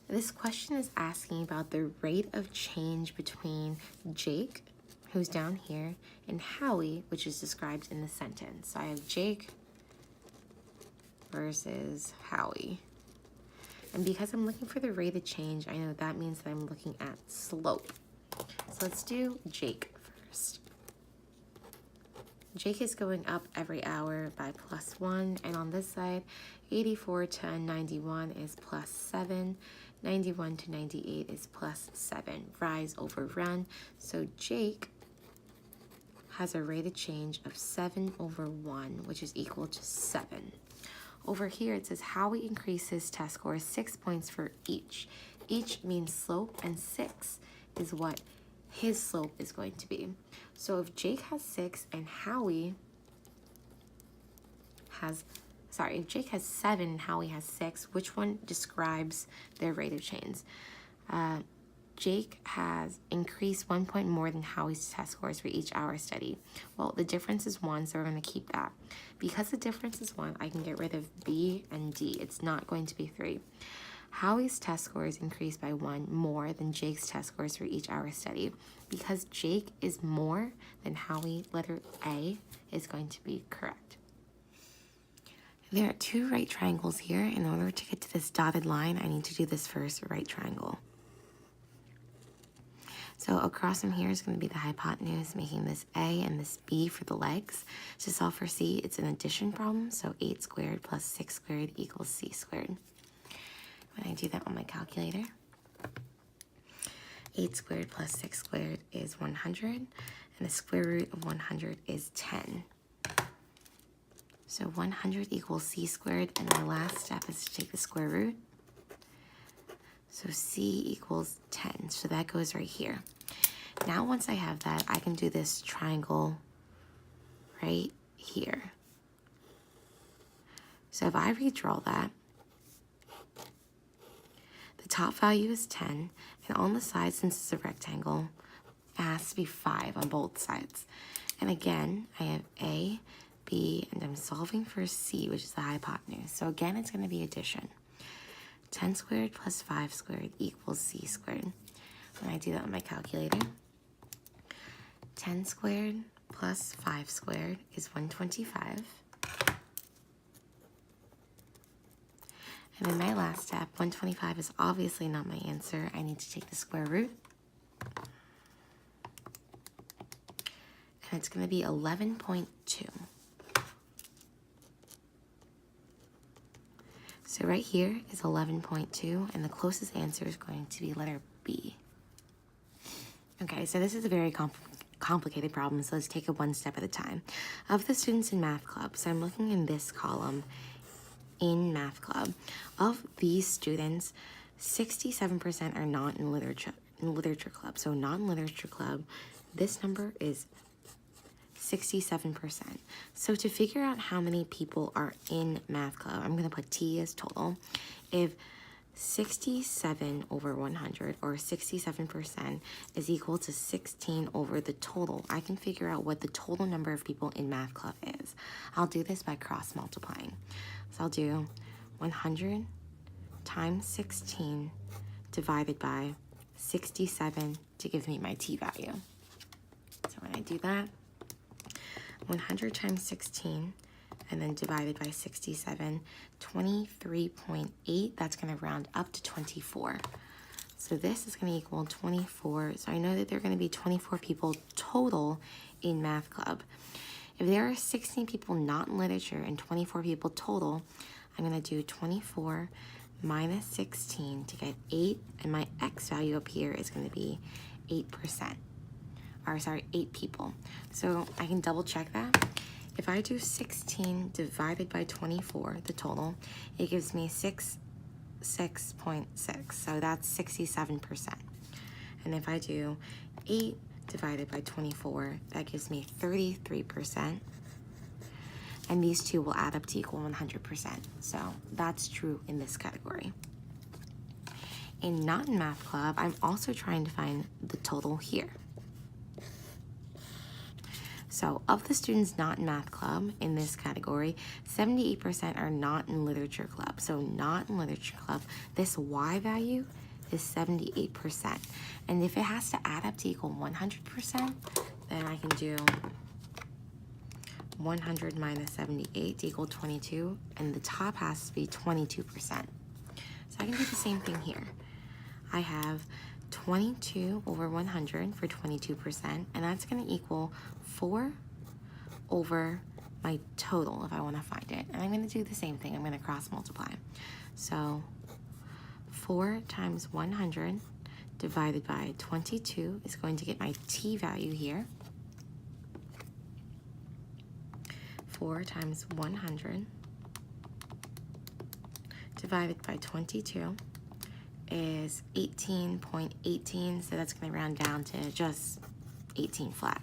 This question is asking about the rate of change between Jake, who's down here, and Howie, which is described in the sentence. So I have Jake versus Howie. And because I'm looking for the rate of change, I know that means that I'm looking at slope. So let's do Jake first. Jake is going up every hour by +1, and on this side, 84 to 91 is +7, 91 to 98 is +7. Rise over run. So Jake has a rate of change of 7/1, which is equal to 7. Over here, it says Howie increases test score 6 points for each. Each means slope, and 6 is what his slope is going to be. So if Jake has 6 and Howie has, if Jake has 7 and Howie has 6, which one describes their rate of change? Jake has increased 1 point more than Howie's test scores for each hour study. Well, the difference is 1, so we're going to keep that. Because the difference is 1, I can get rid of B and D. It's not going to be 3. Howie's test scores increased by 1 more than Jake's test scores for each hour study. Because Jake is more than Howie, letter A is going to be correct. There are 2 right triangles here. In order to get to this dotted line, I need to do this first right triangle. So across from here is going to be the hypotenuse, making this A and this B for the legs. To solve for C, it's an addition problem, so 8 squared plus 6 squared equals C squared. When I do that on my calculator, 8 squared plus 6 squared is 100, and the square root of 100 is 10. So 100 equals C squared, and my last step is to take the square root. So C equals 10, so that goes right here. Now once I have that, I can do this triangle right here. So if I redraw that, the top value is 10, and on the side, since it's a rectangle, it has to be 5 on both sides. And again, I have A, B, and I'm solving for C, which is the hypotenuse. So again, it's going to be addition. 10 squared plus 5 squared equals C squared. When I do that on my calculator, 10 squared plus 5 squared is 125. And then my last step, 125 is obviously not my answer. I need to take the square root. And it's going to be 11.2. So right here is 11.2, and the closest answer is going to be letter B. Okay, so this is a very complicated problem, so let's take it one step at a time. Of the students in math club, so I'm looking in this column in math club. Of these students, 67% are not in literature club. So non-literature club, this number is 67%. So to figure out how many people are in math club, I'm going to put T as total. If 67 over 100, or 67%, is equal to 16 over the total, I can figure out what the total number of people in math club is. I'll do this by cross multiplying. So I'll do 100 times 16 divided by 67 to give me my T value. So when I do that, 100 times 16 and then divided by 67, 23.8, that's going to round up to 24. So this is going to equal 24. So I know that there are going to be 24 people total in math club. If there are 16 people not in literature and 24 people total, I'm going to do 24 minus 16 to get 8, and my X value up here is going to be 8%. Or sorry, 8 people. So I can double check that. If I do 16 divided by 24, the total, it gives me 6.6. So that's 67%. And if I do 8 divided by 24, that gives me 33%. And these two will add up to equal 100%. So that's true in this category. In not in math club, I'm also trying to find the total here. So of the students not in math club in this category, 78% are not in literature club. So not in literature club, this Y value is 78%. And if it has to add up to equal 100%, then I can do 100 minus 78 to equal 22, and the top has to be 22%. So I can do the same thing here. I have 22 over 100 for 22%, and that's going to equal 4 over my total if I want to find it. And I'm going to do the same thing. I'm going to cross multiply. So 4 times 100 divided by 22 is going to get my t value here. 4 times 100 divided by 22 is 18.18, so that's going to round down to just 18 flat.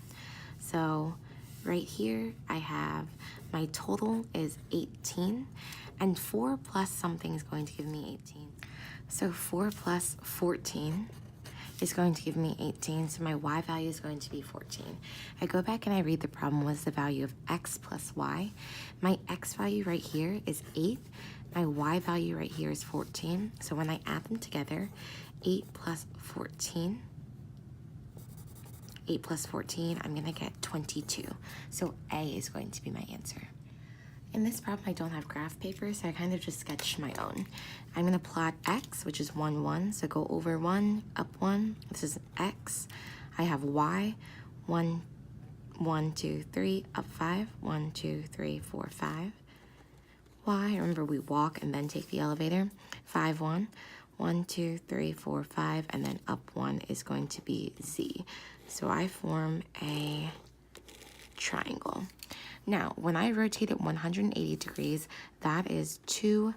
So right here I have my total is 18, and 4 plus something is going to give me 18. So 4 plus 14 is going to give me 18, so my y value is going to be 14. I go back and I read the problem was the value of x plus y. My x value right here is 8. My y value right here is 14. So when I add them together, 8 plus 14, I'm going to get 22. So A is going to be my answer. In this problem, I don't have graph paper, so I kind of just sketched my own. I'm going to plot x, which is 1, 1. So go over 1, up 1. This is x. I have y, 1, 1, 2, 3, up 5, 1, 2, 3, 4, 5. Y, remember we walk and then take the elevator. 5, 1, 1, 2, 3, 4, 5, and then up 1 is going to be z. So I form a triangle. Now, when I rotate it 180 degrees, that is 2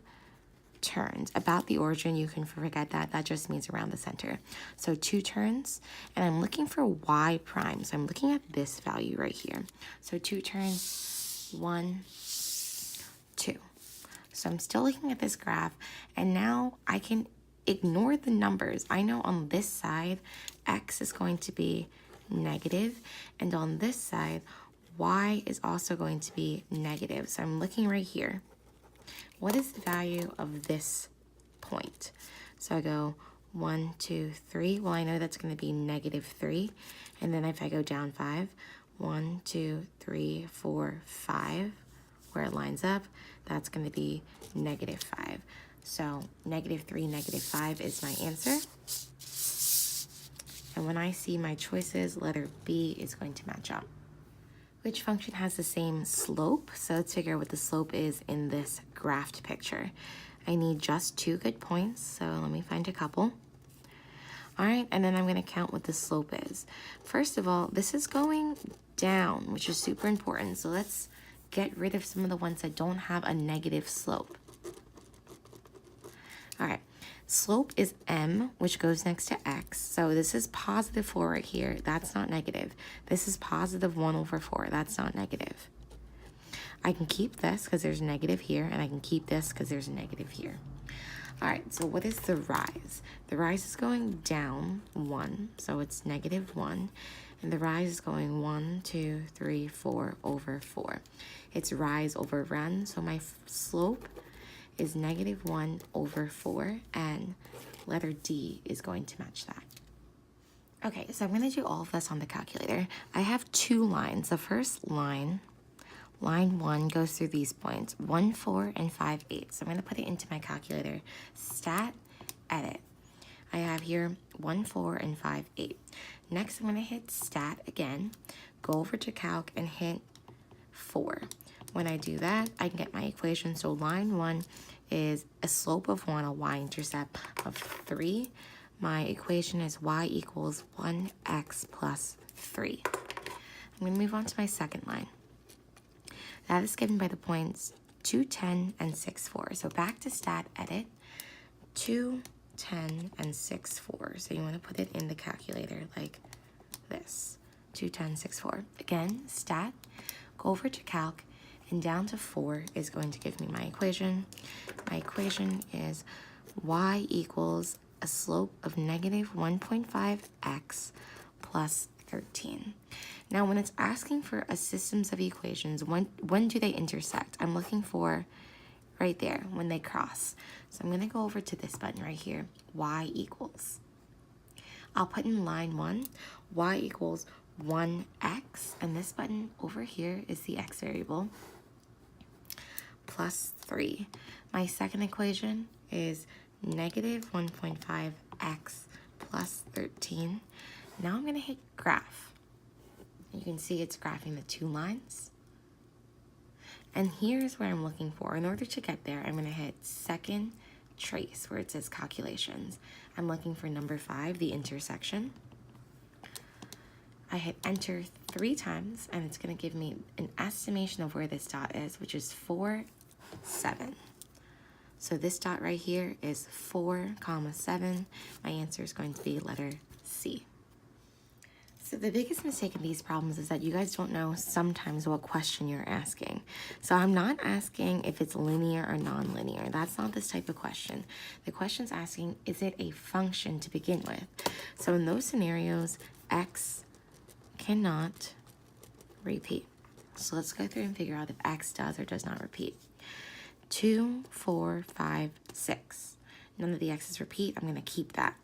turns. About the origin, you can forget that. That just means around the center. So 2 turns, and I'm looking for y prime. So I'm looking at this value right here. So 2 turns, 1, 2. So I'm still looking at this graph, and now I can ignore the numbers. I know on this side, x is going to be negative, and on this side, y is also going to be negative. So I'm looking right here. What is the value of this point? So I go 1, 2, 3. Well, I know that's going to be negative 3. And then if I go down 5, 1, 2, 3, 4, 5, where it lines up, that's going to be negative 5. So negative 3, negative 5 is my answer. And when I see my choices, letter B is going to match up. Which function has the same slope? So let's figure out what the slope is in this graphed picture. I need just 2 good points, so let me find a couple. All right, and then I'm going to count what the slope is. First of all, this is going down, which is super important. So let's get rid of some of the ones that don't have a negative slope. All right, slope is m, which goes next to x. So this is positive 4 right here. That's not negative. This is positive 1 over 4. That's not negative. I can keep this because there's a negative here, and I can keep this because there's a negative here. All right, so what is the rise? The rise is going down 1, so it's negative 1. And the rise is going 1, 2, 3, 4 over 4. It's rise over run, so my slope is negative 1 over 4, and letter D is going to match that. Okay, so I'm going to do all of this on the calculator. I have 2 lines. The first line, line 1, goes through these points, 1, 4, and 5, 8. So I'm going to put it into my calculator. Stat, edit. I have here 1, 4, and 5, 8. Next, I'm going to hit stat again, go over to calc, and hit 4. When I do that, I can get my equation. So line 1 is a slope of 1, a y-intercept of 3. My equation is y equals 1x plus 3. I'm going to move on to my second line. That is given by the points 2, 10, and 6, 4. So back to stat, edit, 2, 10, and 6, 4. So you want to put it in the calculator like this, 2, 10, 6, 4. Again, stat, go over to calc, and down to 4 is going to give me my equation. My equation is y equals a slope of negative 1.5x plus 13. Now, when it's asking for a systems of equations, when do they intersect? I'm looking for right there, when they cross. So I'm going to go over to this button right here, y equals. I'll put in line 1, y equals 1x, and this button over here is the x variable, plus 3. My second equation is negative 1.5x plus 13. Now I'm going to hit graph. You can see it's graphing the two lines. And here's where I'm looking for. In order to get there, I'm going to hit second trace where it says calculations. I'm looking for number 5, the intersection. I hit enter 3 times, and it's going to give me an estimation of where this dot is, which is 4, 7. So this dot right here is 4, 7. My answer is going to be letter C. So the biggest mistake in these problems is that you guys don't know sometimes what question you're asking. So I'm not asking if it's linear or non-linear. That's not this type of question. The question's asking, is it a function to begin with? So in those scenarios, x cannot repeat. So let's go through and figure out if x does or does not repeat. 2, 4, 5, 6. None of the x's repeat. I'm going to keep that.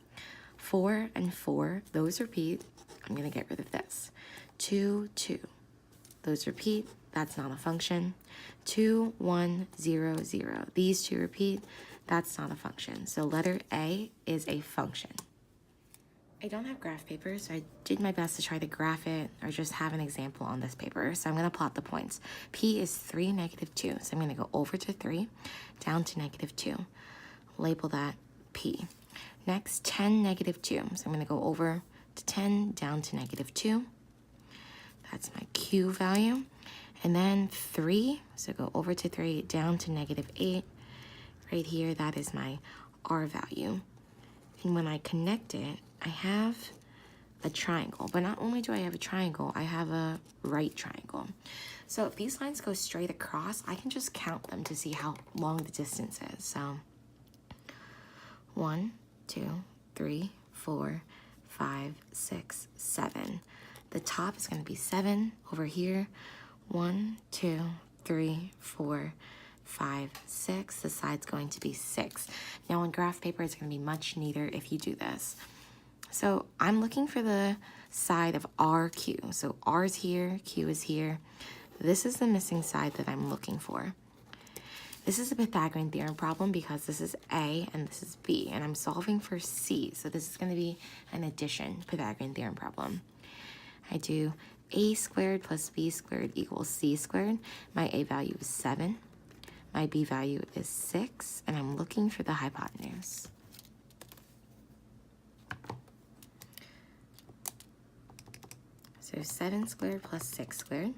4 and 4, those repeat. I'm going to get rid of this. 2, 2. Those repeat. That's not a function. 2, 1, 0, 0. These two repeat. That's not a function. So letter A is a function. I don't have graph paper, so I did my best to try to graph it or just have an example on this paper. So I'm going to plot the points. P is 3, negative 2. So I'm going to go over to 3, down to negative 2. Label that P. Next, 10, negative 2. So I'm going to go over to 10, down to negative 2. That's my Q value. And then 3, so go over to 3, down to negative 8. Right here, that is my R value. And when I connect it, I have a triangle. But not only do I have a triangle, I have a right triangle. So if these lines go straight across, I can just count them to see how long the distance is. So 1, 2, 3, 4, 5, 6, 7. The top is going to be 7 over here. 1, 2, 3, 4, 5, 6. The side's going to be 6. Now on graph paper, it's going to be much neater if you do this. So I'm looking for the side of RQ. So R is here, Q is here. This is the missing side that I'm looking for. This is a Pythagorean theorem problem because this is A and this is B, and I'm solving for C. So this is going to be an addition Pythagorean theorem problem. I do A squared plus B squared equals C squared. My A value is 7. My B value is 6, and I'm looking for the hypotenuse. So 7 squared plus 6 squared.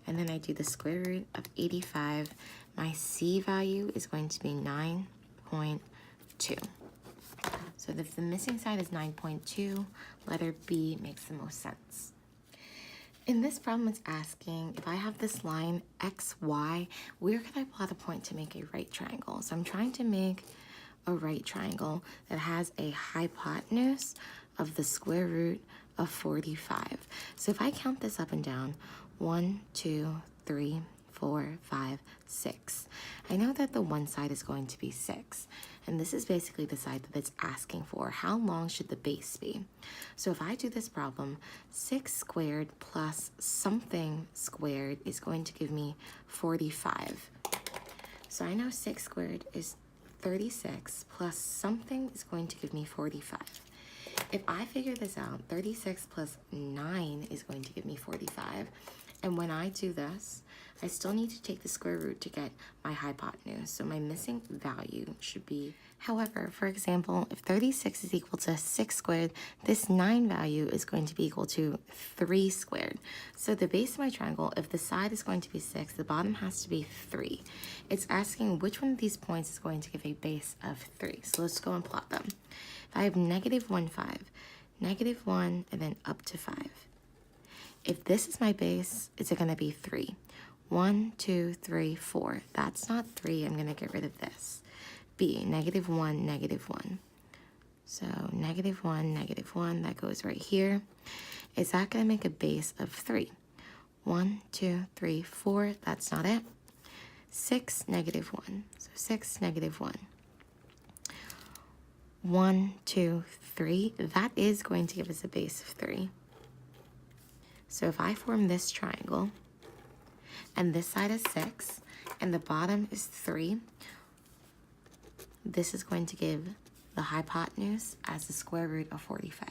And then I do the square root of 85. My C value is going to be 9.2. So if the missing side is 9.2, letter B makes the most sense. In this problem, it's asking if I have this line x, y, where could I plot a point to make a right triangle? So I'm trying to make a right triangle that has a hypotenuse of the square root of 45. So if I count this up and down, 1, 2, 3, 4, 5, 6. I know that the one side is going to be 6. And this is basically the side that it's asking for. How long should the base be? So if I do this problem, 6 squared plus something squared is going to give me 45. So I know 6 squared is 36 plus something is going to give me 45. If I figure this out, 36 plus 9 is going to give me 45. And when I do this, I still need to take the square root to get my hypotenuse. So my missing value should be, however, for example, if 36 is equal to 6 squared, this 9 value is going to be equal to 3 squared. So the base of my triangle, if the side is going to be 6, the bottom has to be 3. It's asking which one of these points is going to give a base of 3. So let's go and plot them. If I have negative 1, 5, negative 1, and then up to 5. If this is my base, it's going to be 3. 1, 2, 3, 4. That's not 3. I'm going to get rid of this. B, negative 1, negative 1. So -1, -1, that goes right here. Is that going to make a base of 3? 1, 2, 3, 4. That's not it. 6, -1. So 6, -1. 1, 2, 3. That is going to give us a base of 3. So if I form this triangle, and this side is 6, and the bottom is 3, this is going to give the hypotenuse as the square root of 45.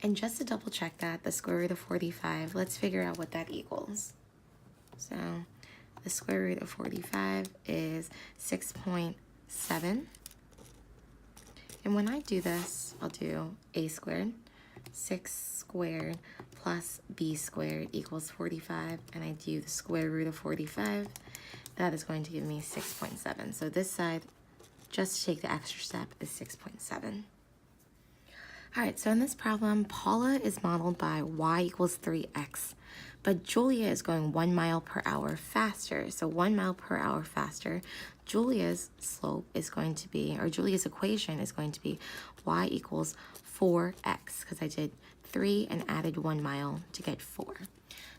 And just to double check that, the square root of 45, let's figure out what that equals. So the square root of 45 is 6.7. And when I do this, I'll do a squared. 6 squared plus b squared equals 45. And I do the square root of 45. That is going to give me 6.7. So this side, just to take the extra step, is 6.7. All right, so in this problem, Paula is modeled by y equals 3x, but Julia is going 1 mile per hour faster. So 1 mile per hour faster, Julia's slope is going to be, or Julia's equation is going to be y equals 4x, because I did 3 and added 1 mile to get 4.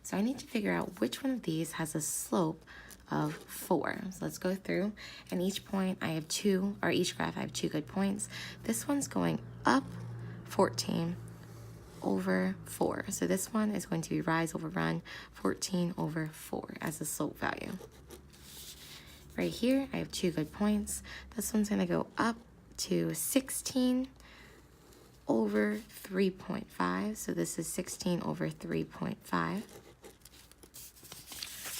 So I need to figure out which one of these has a slope of 4. So let's go through, and each point I have 2, or each graph I have 2 good points. This one's going up 14 over 4. So this one is going to be rise over run, 14 over 4 as the slope value. Right here, I have 2 good points. This one's going to go up to 16 over 3.5. So this is 16 over 3.5.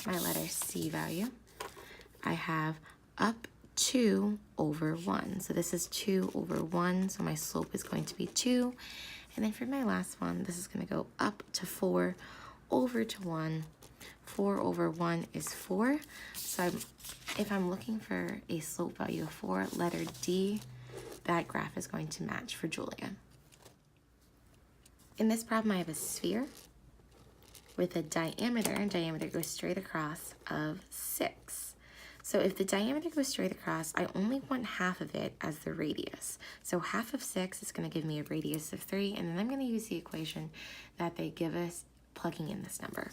My letter C value. I have up 2 over 1. So this is 2 over 1. So my slope is going to be 2. And then for my last one, this is going to go up to 4 over to 1. 4 over 1 is 4. So if I'm looking for a slope value of 4, letter D, that graph is going to match for Julia. In this problem, I have a sphere with a diameter goes straight across, of 6. So if the diameter goes straight across, I only want half of it as the radius. So half of 6 is going to give me a radius of 3, and then I'm going to use the equation that they give us plugging in this number.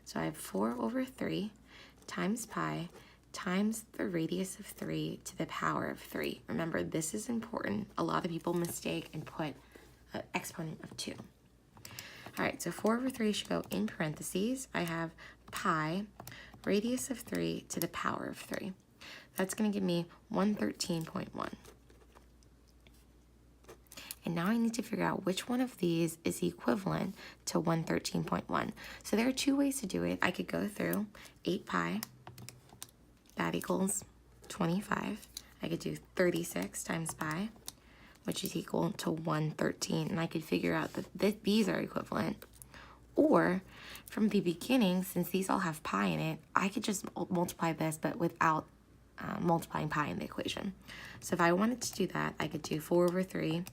So I have 4 over 3 times pi times the radius of 3 to the power of 3. Remember, this is important. A lot of people mistake and put an exponent of 2. All right, so 4 over 3 should go in parentheses. I have pi radius of 3 to the power of 3. That's going to give me 113.1. And now I need to figure out which one of these is equivalent to 113.1. So there are 2 ways to do it. I could go through 8 pi. That equals 25. I could do 36 times pi, which is equal to 113. And I could figure out that these are equivalent. Or from the beginning, since these all have pi in it, I could just multiply this, but without multiplying pi in the equation. So if I wanted to do that, I could do 4 over 3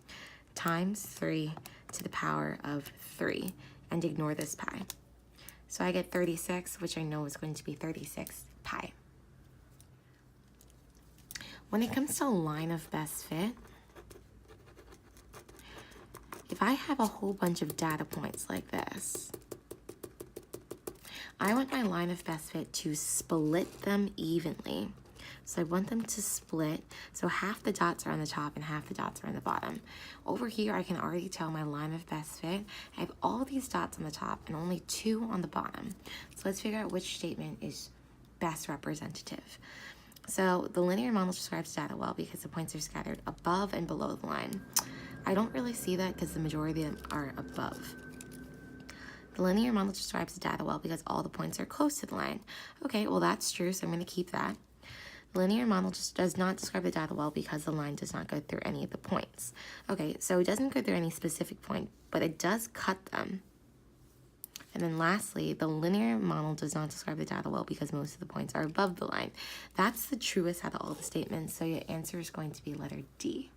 times 3 to the power of 3 and ignore this pi. So I get 36, which I know is going to be 36 pi. When it comes to a line of best fit, if I have a whole bunch of data points like this, I want my line of best fit to split them evenly. So I want them to split, so half the dots are on the top and half the dots are on the bottom. Over here, I can already tell my line of best fit. I have all these dots on the top and only 2 on the bottom. So let's figure out which statement is best representative. So the linear model describes data well because the points are scattered above and below the line. I don't really see that because the majority of them are above. The linear model describes the data well because all the points are close to the line. Okay, well that's true, so I'm going to keep that. The linear model just does not describe the data well because the line does not go through any of the points. Okay, so it doesn't go through any specific point, but it does cut them. And then lastly, the linear model does not describe the data well because most of the points are above the line. That's the truest out of all the statements, so your answer is going to be letter D.